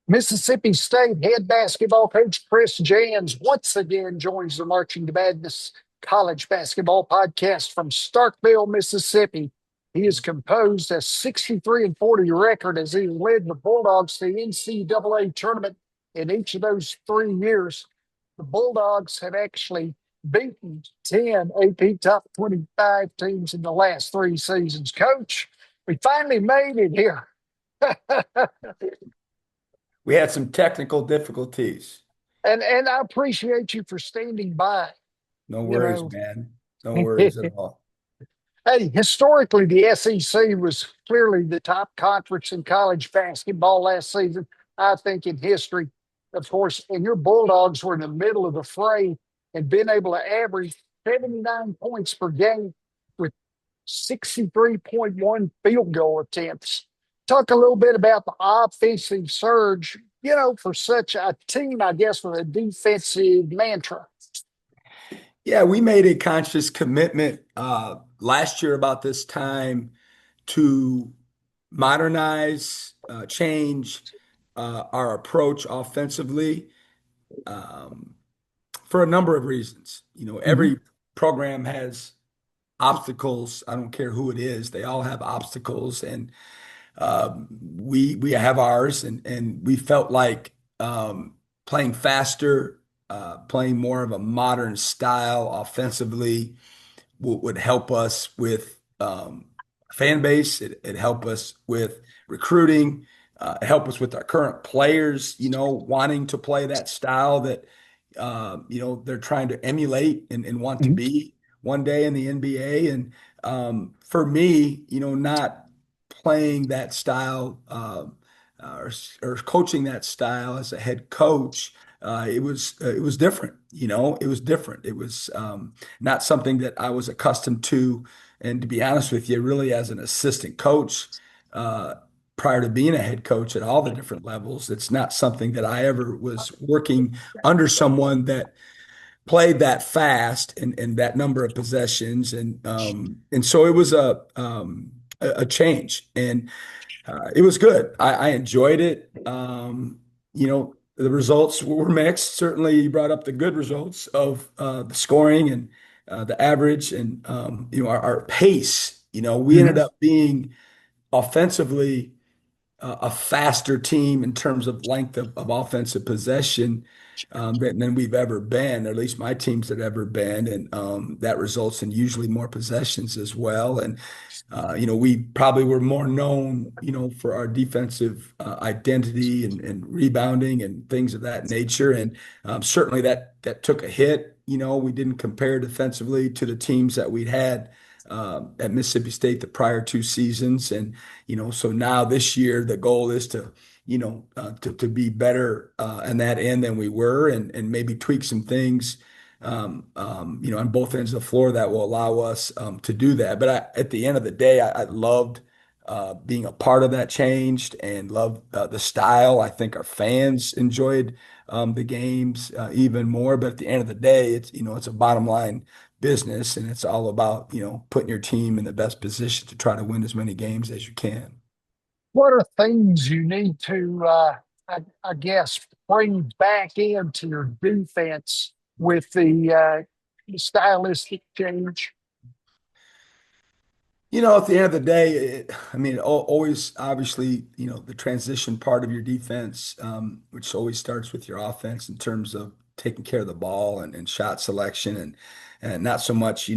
Mississippi State head basketball coach Chris Jans once again joins the Marching to Madness college basketball podcast from Starkville, Mississippi. He has composed a 63 and 40 record as he led the Bulldogs to the NCAA tournament in each of those 3 years. The Bulldogs have actually beaten 10 AP top 25 teams in the last 3 seasons. Coach, we finally made it here. We had some technical difficulties. And I appreciate you for standing by. No You worries, know, man. No worries at all. hey, historically, the SEC was clearly the top conference in college basketball last season, I think, in history. Of course, and your Bulldogs were in the middle of the fray and been able to average 79 points per game with 63.1 field goal attempts. Talk a little bit about the offensive surge, for such a team, I guess, with a defensive mantra. Yeah, we made a conscious commitment last year about this time to modernize, change our approach offensively um, for a number of reasons. Mhm. Every program has obstacles. I don't care who it is; they all have obstacles, and we have ours, and we felt like playing faster, playing more of a modern style offensively would help us with fan base. It help us with recruiting. It help us with our current players, wanting to play that style that they're trying to emulate and want to Mhm. be one day in the NBA. And for me, not playing that style or coaching that style as a head coach, it was different. It was different. It was not something that I was accustomed to. And to be honest with you, really as an assistant coach, uh, prior to being a head coach at all the different levels, it's not something that I ever was working under someone that played that fast and that number of possessions. And so it was a change. And it was good. I enjoyed it. The results were mixed. Certainly, you brought up the good results of the scoring and the average and our pace. We ended Mhm. up being offensively a faster team in terms of length of offensive possession than we've ever been, or at least my teams have ever been, and that results in usually more possessions as well. And we probably were more known, for our defensive identity and rebounding and things of that nature. And certainly that took a hit. We didn't compare defensively to the teams that we'd had at Mississippi State the prior 2 seasons. And so now this year the goal is to to be better in that end than we were, and maybe tweak some things on both ends of the floor that will allow us to do that. But at the end of the day, I loved being a part of that change and loved the style. I think our fans enjoyed the games even more. But at the end of the day, it's a bottom line business, and it's all about putting your team in the best position to try to win as many games as you can. What are things you need to, I guess, bring back into your defense with the stylistic change? At the end of the day, I mean, always obviously, the transition part of your defense, which always starts with your offense in terms of taking care of the ball and shot selection and not so much,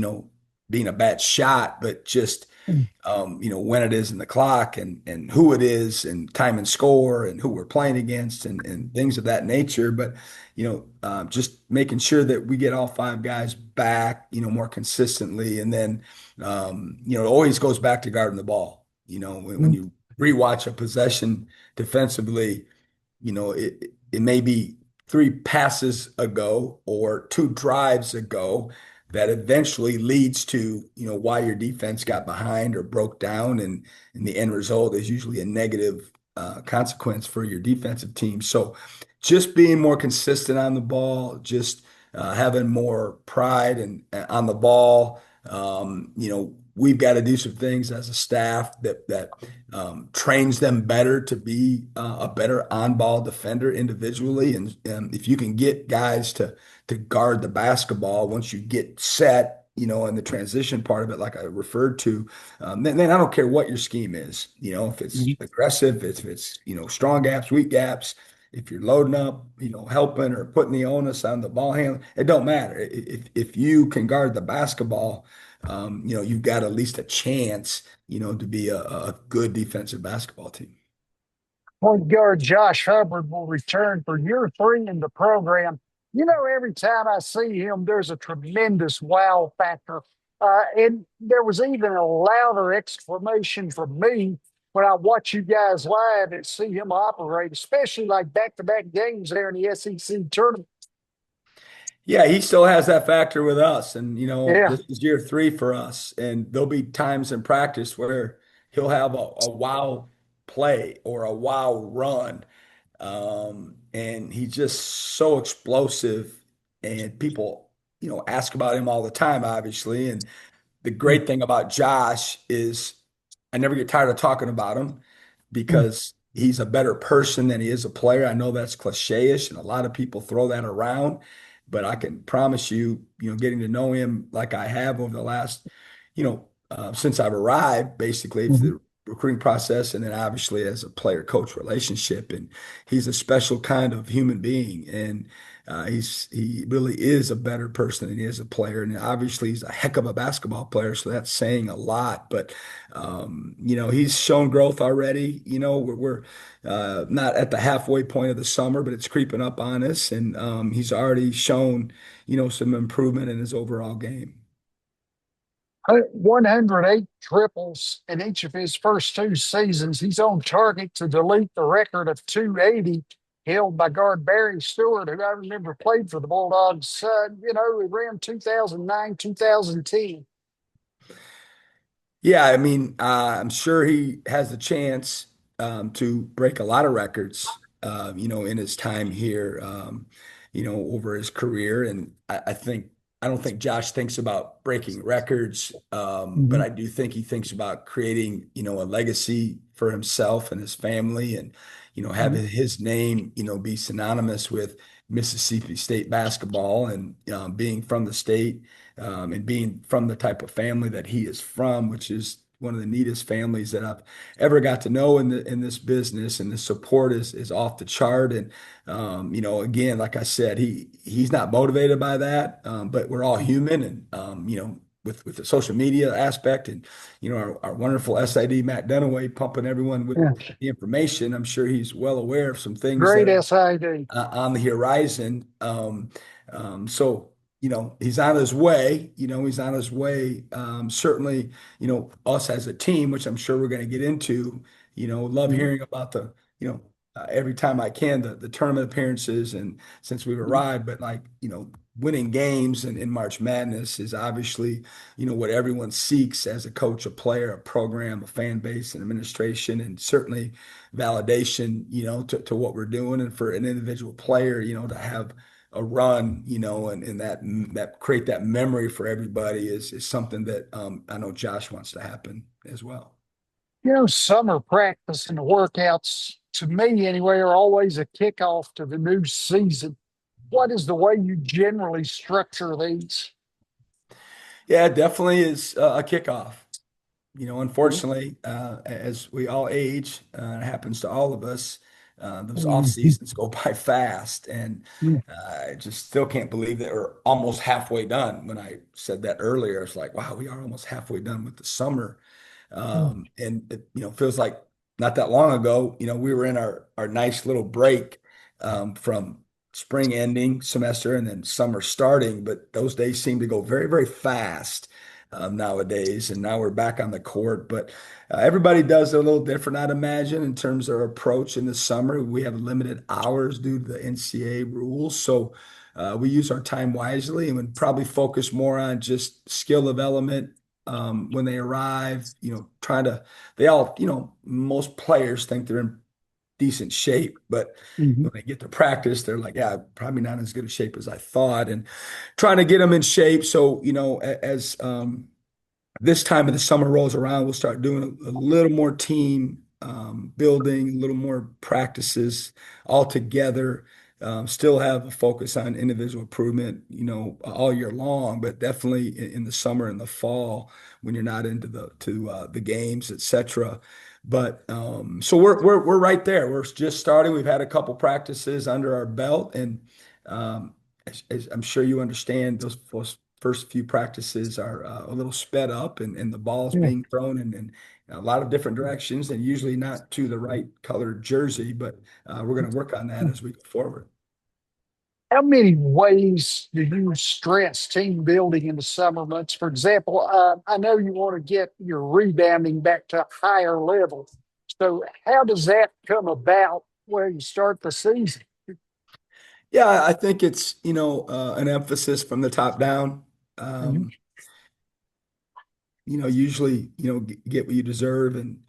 being a bad shot, but just when it is in the clock and who it is and time and score and who we're playing against and things of that nature. But, just making sure that we get all 5 guys back, more consistently. And then, it always goes back to guarding the ball. When you rewatch a possession defensively, it may be 3 passes ago or 2 drives ago that eventually leads to why your defense got behind or broke down, and the end result is usually a negative consequence for your defensive team. So just being more consistent on the ball, just having more pride and on the ball, we've got to do some things as a staff that trains them better to be a better on-ball defender individually. And if you can get guys to guard the basketball once you get set, in the transition part of it, like I referred to, then I don't care what your scheme is. If it's aggressive, if it's strong gaps, weak gaps. If you're loading up, helping or putting the onus on the ball handler, it don't matter. If you can guard the basketball, you've got at least a chance, to be a good defensive basketball team. Point guard Josh Hubbard will return for year three in the program. Every time I see him, there's a tremendous wow factor. And there was even a louder exclamation from me when I watch you guys live and see him operate, especially like back-to-back games there in the SEC tournament. Yeah, he still has that factor with us. And, Yeah. this is year three for us. And there'll be times in practice where he'll have a wow play or a wow run. And he's just so explosive. And people, ask about him all the time, obviously. And the great thing about Josh is I never get tired of talking about him because he's a better person than he is a player. I know that's cliche-ish, and a lot of people throw that around, but I can promise you, getting to know him like I have over the last, since I've arrived, basically Mhm. through the recruiting process, and then obviously as a player-coach relationship, and he's a special kind of human being, and he really is a better person than he is a player, and obviously he's a heck of a basketball player, so that's saying a lot. But he's shown growth already. We're not at the halfway point of the summer, but it's creeping up on us, and he's already shown some improvement in his overall game. 108 triples in each of his first two seasons. He's on target to delete the record of 280 held by guard Barry Stewart, who I remember played for the Bulldogs, around 2009, 2010. Yeah, I mean, I'm sure he has the chance to break a lot of records, in his time here, over his career. And I don't think Josh thinks about breaking records, but Mhm. I do think he thinks about creating, a legacy for himself and his family, and Mhm. having his name, be synonymous with Mississippi State basketball and being from the state and being from the type of family that he is from, which is one of the neatest families that I've ever got to know in this business, and the support is off the chart. And again, like I said, he's not motivated by that, but we're all human, and with the social media aspect, and our wonderful SID Matt Dunaway pumping everyone with Yeah. the information. I'm sure he's well aware of some things Great that SID. on the horizon. So, he's on his way, he's on his way. Certainly, us as a team, which I'm sure we're going to get into, love Mhm. hearing about every time I can, the tournament appearances and since we've arrived, but like, winning games and in March Madness is obviously, what everyone seeks as a coach, a player, a program, a fan base, and administration, and certainly validation, to what we're doing, and for an individual player, to have a run, and that create that memory for everybody is something that I know Josh wants to happen as well. Summer practice and the workouts, to me anyway, are always a kickoff to the new season. What is the way you generally structure these? Yeah, it definitely is a kickoff. Mhm. Unfortunately, as we all age, it happens to all of us, those off Mhm. seasons go by fast. And Mhm. I just still can't believe that we're almost halfway done. When I said that earlier, it's like, wow, we are almost halfway done with the summer. And it, feels like not that long ago, we were in our nice little break from spring ending semester and then summer starting, but those days seem to go very, very fast nowadays. And now we're back on the court, but everybody does it a little different, I'd imagine, in terms of our approach in the summer. We have limited hours due to the NCAA rules, so we use our time wisely and would probably focus more on just skill development when they arrive, they all, most players think they're in decent shape, but Mhm. when they get to practice, they're like, yeah, probably not as good a shape as I thought. And trying to get them in shape. So, as this time of the summer rolls around, we'll start doing a little more team building, a little more practices all together. Still have a focus on individual improvement, all year long, but definitely in the summer and the fall when you're not into the games, etc. But so we're right there. We're just starting. We've had a couple practices under our belt, and as I'm sure you understand, those first few practices are a little sped up, and the ball's Yeah. being thrown in a lot of different directions, and usually not to the right colored jersey. But we're going to work on that as we go forward. How many ways do you stress team building in the summer months? For example, I know you want to get your rebounding back to a higher level. So, how does that come about where you start the season? Yeah, I think it's an emphasis from the top down. Mhm. Um, usually, get what you deserve, and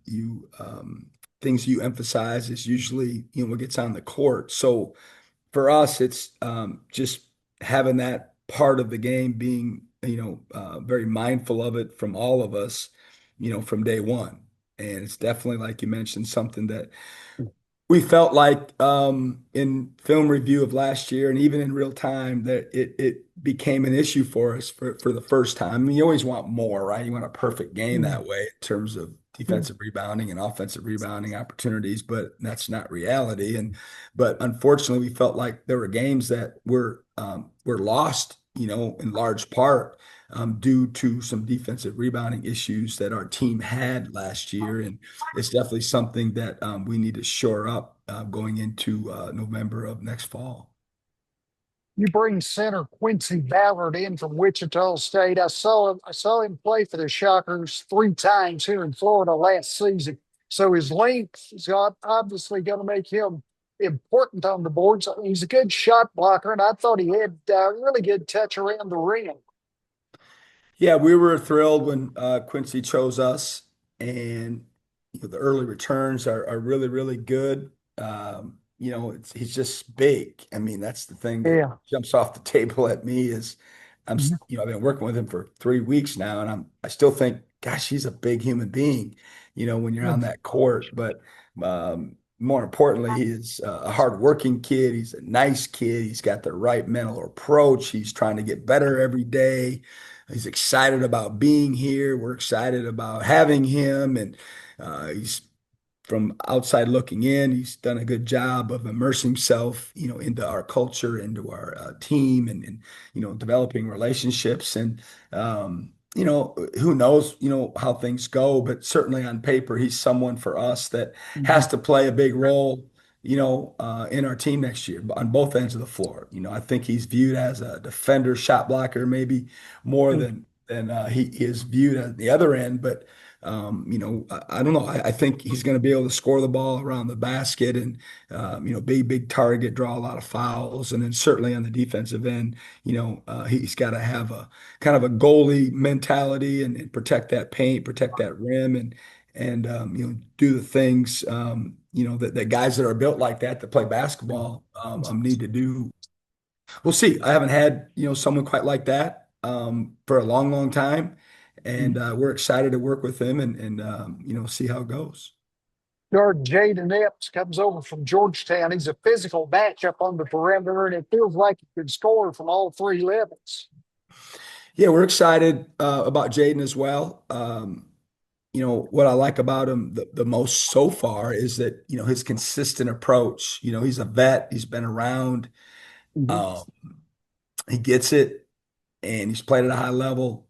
you things you emphasize is usually what gets on the court. So for us, it's just having that part of the game being very mindful of it from all of us, from day one. And it's definitely, like you mentioned, something that we felt like in film review of last year and even in real time that it became an issue for us for the first time. I mean, you always want more, right? You want a perfect game Mhm. that way in terms of defensive rebounding and offensive rebounding opportunities, but that's not reality. But unfortunately, we felt like there were games that were lost, in large part due to some defensive rebounding issues that our team had last year. And it's definitely something that we need to shore up going into November of next fall. You bring center Quincy Ballard in from Wichita State. I saw him play for the Shockers 3 times here in Florida last season. So his length is obviously going to make him important on the boards. He's a good shot blocker, and I thought he had really good touch around the rim. Yeah, we were thrilled when Quincy chose us, and the early returns are really, really good. He's just big. I mean, that's the thing that Yeah. jumps off the table at me is Mhm. I've been working with him for 3 weeks now, and I still think, gosh, he's a big human being, when you're on that court. But more importantly, he is a hardworking kid. He's a nice kid. He's got the right mental approach. He's trying to get better every day. He's excited about being here. We're excited about having him, and he's from outside looking in. He's done a good job of immersing himself, into our culture, into our team, and developing relationships. And who knows, how things go, but certainly on paper, he's someone for us that has Mhm. to play a big role. In our team next year on both ends of the floor. I think he's viewed as a defender, shot blocker, maybe more than he is viewed at the other end. But I don't know. I think he's going to be able to score the ball around the basket and, big target, draw a lot of fouls. And then certainly on the defensive end, he's got to have a kind of a goalie mentality and protect that paint, protect that rim and do the things, that guys that are built like that play basketball need to do. We'll see. I haven't had, someone quite like that for a long, long time. And we're excited to work with him and see how it goes. Guard Jaden Epps comes over from Georgetown. He's a physical matchup on the perimeter, and it feels like he can score from all 3 levels. Yeah, we're excited about Jaden as well. What I like about him the most so far is that, his consistent approach. He's a vet, he's been around, Mhm. um, he gets it, and he's played at a high level.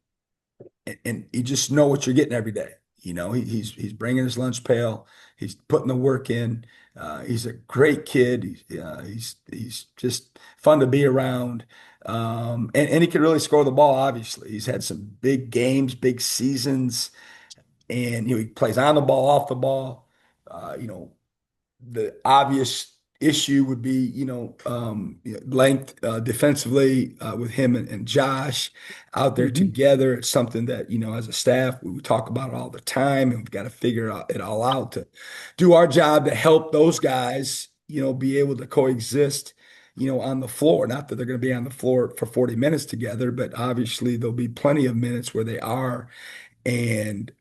And you just know what you're getting every day. He's bringing his lunch pail. He's putting the work in. He's a great kid. He's just fun to be around. And he can really score the ball. Obviously, he's had some big games, big seasons, and he plays on the ball, off the ball. The obvious issue would be, length defensively with him and Josh out there Mhm. together. It's something that, as a staff, we talk about it all the time, and we've got to figure it all out to do our job to help those guys, be able to coexist on the floor. Not that they're going to be on the floor for 40 minutes together, but obviously there'll be plenty of minutes where they are. And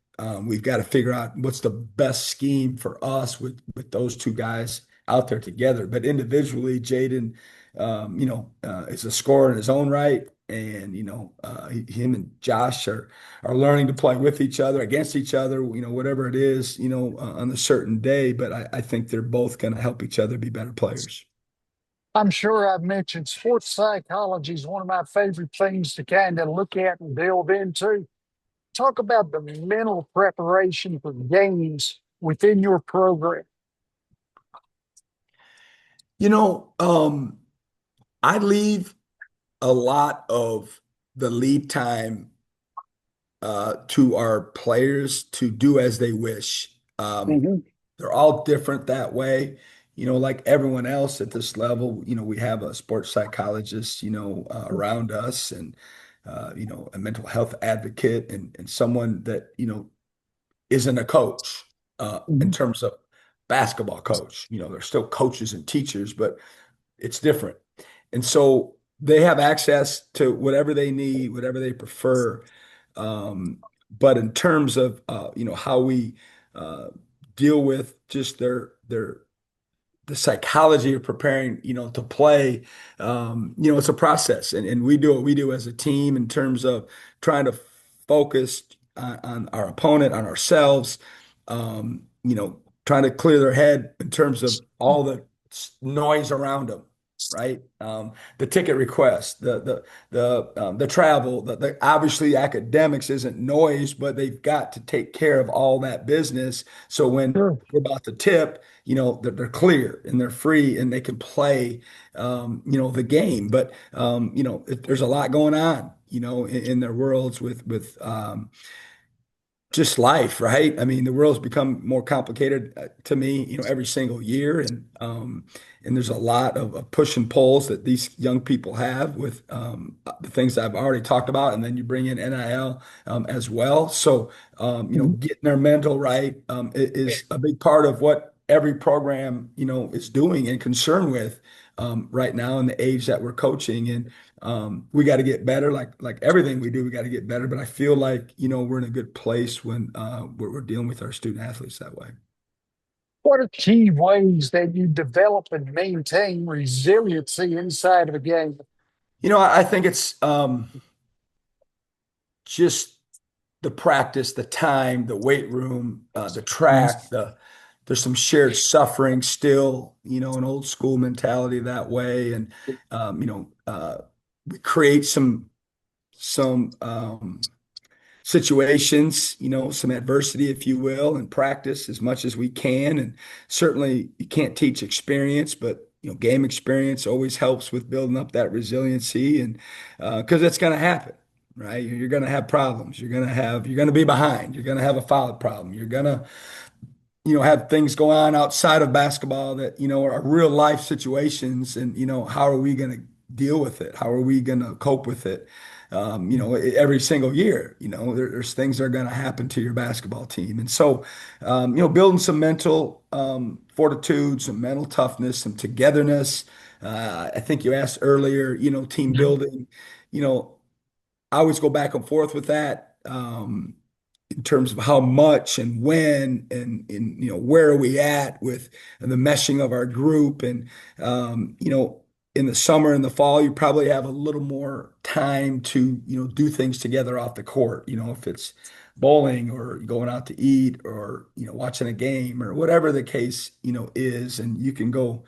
we've got to figure out what's the best scheme for us with those two guys out there together. But individually, Jaden, is a scorer in his own right, and him and Josh are learning to play with each other, against each other, whatever it is, on a certain day. But I think they're both going to help each other be better players. I'm sure I've mentioned sports psychology is one of my favorite things to kind of look at and delve into. Talk about the mental preparation for games within your program. You know, I leave a lot of the lead time to our players to do as they wish. Mhm. They're all different that way. Like everyone else at this level, we have a sports psychologist, around us and, a mental health advocate and someone that, isn't a coach in Mhm. terms of basketball coach. They're still coaches and teachers, but it's different. And so they have access to whatever they need, whatever they prefer. Um, but in terms of how we uh, deal with just their the psychology of preparing, to play, it's a process, and we do what we do as a team in terms of trying to focus on our opponent, on ourselves, trying to clear their head in terms of all the noise around them, right? The ticket requests, the travel, the obviously academics isn't noise, but they've got to take care of all that business. So when Sure. we're about to tip, they're clear and they're free and they can play, the game. But there's a lot going on, in their worlds with just life, right? I mean, the world's become more complicated to me, every single year, and there's a lot of push and pulls that these young people have with the things I've already talked about, and then you bring in NIL as well. So, Mhm. getting their mental right is a big part of what every program, is doing and concerned with right now in the age that we're coaching. And we got to get better, like everything we do, we got to get better. But I feel like, we're in a good place when we're dealing with our student athletes that way. What are key ways that you develop and maintain resiliency inside of a game? I think it's just the practice, the time, the weight room, the track, there's some shared suffering still, an old school mentality that way. And, we create some situations, some adversity, if you will, and practice as much as we can. And certainly you can't teach experience, but game experience always helps with building up that resiliency. And because it's going to happen, right? You're going to have problems. You're going to be behind. You're going to have a foul problem. You're going to have things go on outside of basketball that, are real life situations. And, how are we going to deal with it? How are we going to cope with it? Every single year, there's things that are going to happen to your basketball team. And so, building some mental fortitude, some mental toughness, some togetherness. I think you asked earlier, team building, you know, I always go back and forth with that. In terms of how much and when and where are we at with the meshing of our group and in the summer and the fall you probably have a little more time to do things together off the court, if it's bowling or going out to eat or watching a game or whatever the case is, and you can go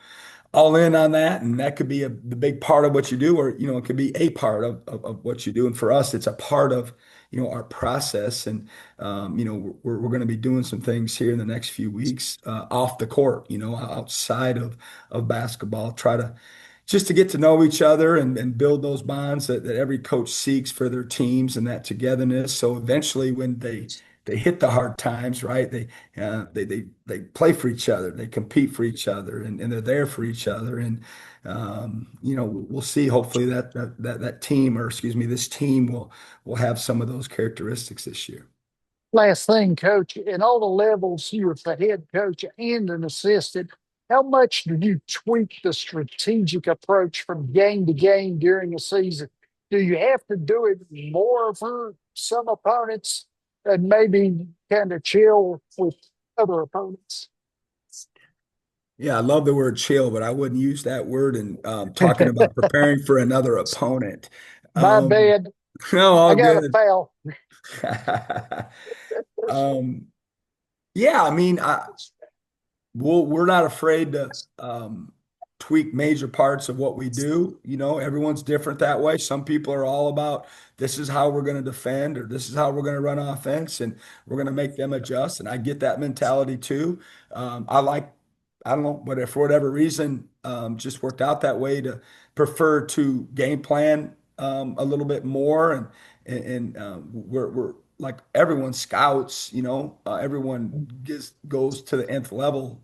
all in on that, and that could be the big part of what you do, or it could be a part of what you do. And for us, it's a part of our process. And we're going to be doing some things here in the next few weeks off the court, outside of basketball. Try to just to get to know each other and build those bonds that every coach seeks for their teams and that togetherness. So eventually, when they hit the hard times, right? They play for each other, they compete for each other, and they're there for each other. And we'll see. Hopefully that team, or excuse me, this team will have some of those characteristics this year. Last thing, coach, in all the levels, you're the head coach and an assistant. how much do you tweak the strategic approach from game to game during a season? Do you have to do it more for some opponents and maybe kind of chill with other opponents? Yeah, I love the word chill, but I wouldn't use that word in talking about preparing for another opponent. My Um, bad. no, I all got a good. foul. Um, yeah, I mean, we're not afraid to tweak major parts of what we do. You know, everyone's different that way. Some people are all about this is how we're going to defend or this is how we're going to run offense and we're going to make them adjust. And I get that mentality too. I don't know, but if for whatever reason, just worked out that way to prefer to game plan a little bit more and we're like everyone scouts, you know, everyone goes to the nth level,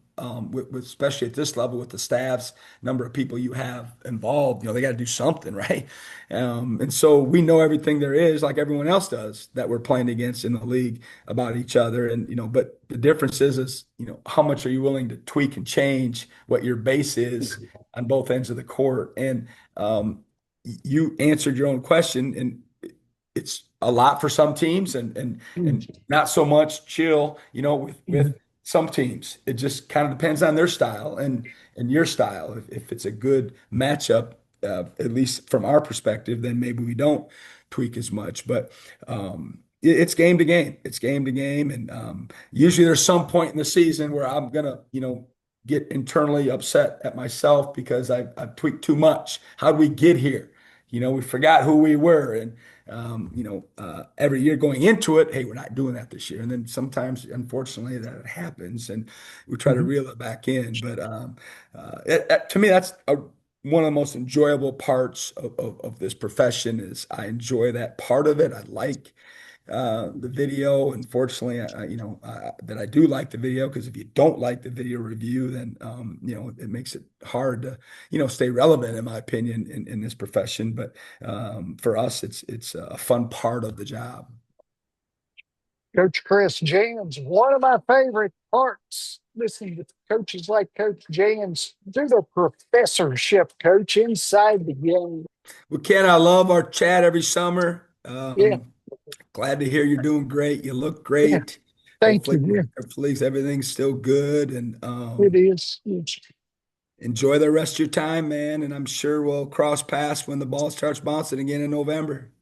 with especially at this level with the staffs, number of people you have involved, you know, they got to do something, right? And so we know everything there is, like everyone else does, that we're playing against in the league about each other. And, you know, but the difference is, you know, how much are you willing to tweak and change what your base is on both ends of the court? And you answered your own question, and it's a lot for some teams and not so much chill, you know, with some teams. It just kind of depends on their style and your style. If it's a good matchup, at least from our perspective, then maybe we don't tweak as much. But it's game to game. It's game to game, and usually there's some point in the season where I'm gonna, you know, get internally upset at myself because I've tweaked too much. How did we get here? You know, we forgot who we were, and every year going into it, hey, we're not doing that this year. And then sometimes, unfortunately, that happens, and we try to reel it back in. But to me, that's one of the most enjoyable parts of this profession is I enjoy that part of it. I like the video. Unfortunately, that I do like the video because if you don't like the video review, then you know it makes it hard to stay relevant, in my opinion, in this profession. But for us, it's a fun part of the job. Coach Chris Jans, one of my favorite parts, listening to coaches like Coach Jans do the professorship coach inside the game. Well, Ken, I love our chat every summer. Yeah, Glad to hear you're doing great. You look yeah. great. Thank Hopefully, you. Yeah, hopefully everything's still good and it is. It's enjoy the rest of your time, man. And I'm sure we'll cross paths when the ball starts bouncing again in November.